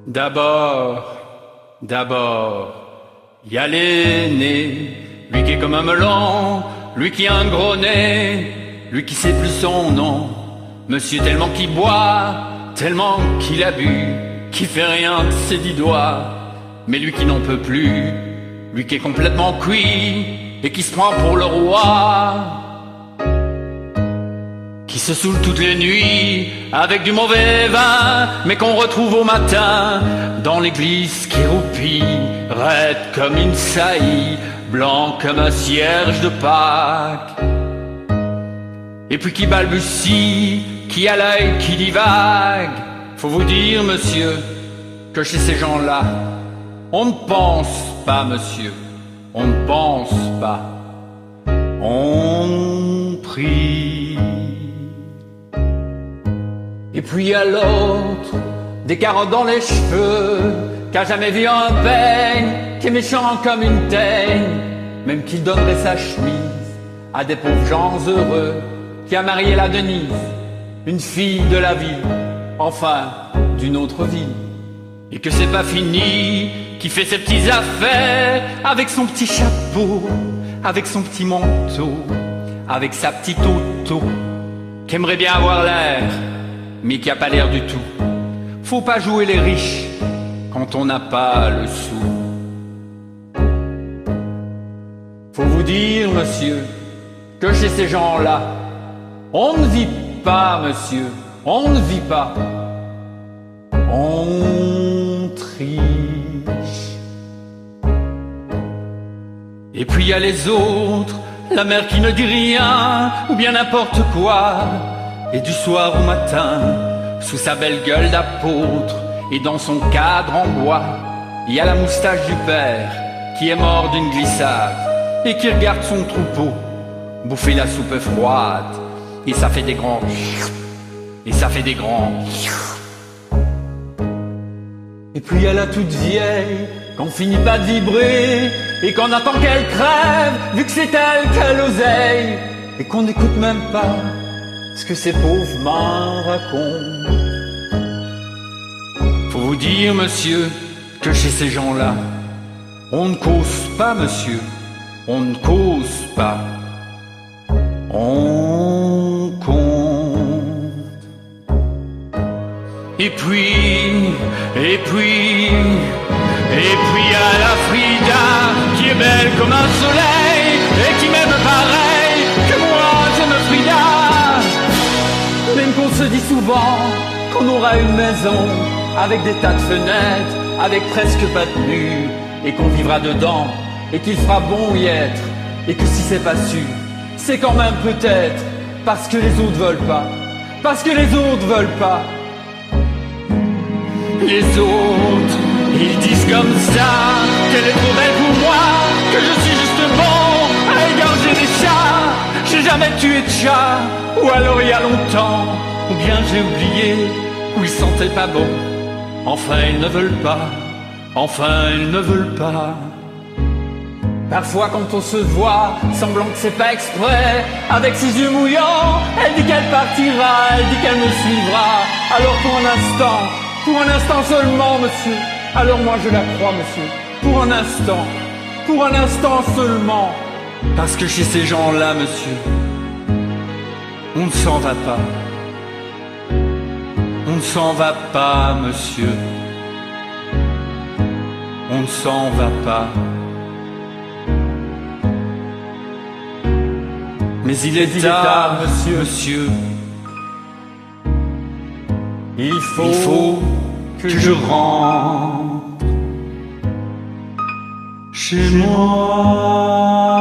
D'abord, y a l'aîné, lui qui est comme un melon, lui qui a un gros nez, lui qui sait plus son nom. Monsieur tellement qu'il boit, tellement qu'il a bu, qui fait rien de ses 10 doigts. Mais lui qui n'en peut plus, lui qui est complètement cuit et qui se prend pour le roi, qui se saoule toutes les nuits avec du mauvais vin, mais qu'on retrouve au matin dans l'église qui roupille, raide comme une saillie, blanc comme un cierge de Pâques. Et puis qui balbutie, qui a l'œil qui divague. Faut vous dire, monsieur, que chez ces gens-là, on ne pense pas, monsieur, on ne pense pas, on prie. Et puis à l'autre, des carottes dans les cheveux, qui a jamais vu un peigne, qui est méchant comme une teigne, même qu'il donnerait sa chemise à des pauvres gens heureux, qui a marié la Denise, une fille de la ville, enfin d'une autre ville. Et que c'est pas fini, qui fait ses petites affaires, avec son petit chapeau, avec son petit manteau, avec sa petite auto, qui aimerait bien avoir l'air, mais qui a pas l'air du tout. Faut pas jouer les riches quand on n'a pas le sou. Faut vous dire, monsieur, que chez ces gens-là, on ne vit pas, monsieur, on ne vit pas, on triche. Et puis il y a les autres, la mère qui ne dit rien, ou bien n'importe quoi, et du soir au matin, sous sa belle gueule d'apôtre, et dans son cadre en bois, il y a la moustache du père, qui est mort d'une glissade, et qui regarde son troupeau bouffer la soupe froide, et ça fait des grands, et ça fait des grands. Et puis il y a la toute vieille, qu'on finit pas de vibrer, et qu'on attend qu'elle crève, vu que c'est elle qui a l'oseille, et qu'on n'écoute même pas ce que ces pauvres mains racontent. Faut vous dire, monsieur, que chez ces gens-là, on ne cause pas, monsieur, on ne cause pas, on compte. Et puis à la Frida, qui est belle comme un soleil, et qui m'aime pareil que moi j'aime Frida. Même qu'on se dit souvent qu'on aura une maison, avec des tas de fenêtres, avec presque pas de mur, et qu'on vivra dedans, et qu'il fera bon y être, et que si c'est pas sûr, c'est quand même peut-être parce que les autres veulent pas, parce que les autres veulent pas. Les autres, ils disent comme ça qu'elle est trop belle pour moi, que je suis juste bon à égorger des chats. J'ai jamais tué de chat, ou alors il y a longtemps, ou bien j'ai oublié, ou ils sentaient pas bon. Enfin ils ne veulent pas, enfin ils ne veulent pas. Parfois quand on se voit, semblant que c'est pas exprès, avec ses yeux mouillants, elle dit qu'elle partira, elle dit qu'elle me suivra. Alors pour un instant seulement, monsieur, alors moi je la crois, monsieur, pour un instant seulement. Parce que chez ces gens-là, monsieur, on ne s'en va pas. On ne s'en va pas, monsieur. On ne s'en va pas. Mais il est tard, monsieur. Il faut que je rentre chez moi.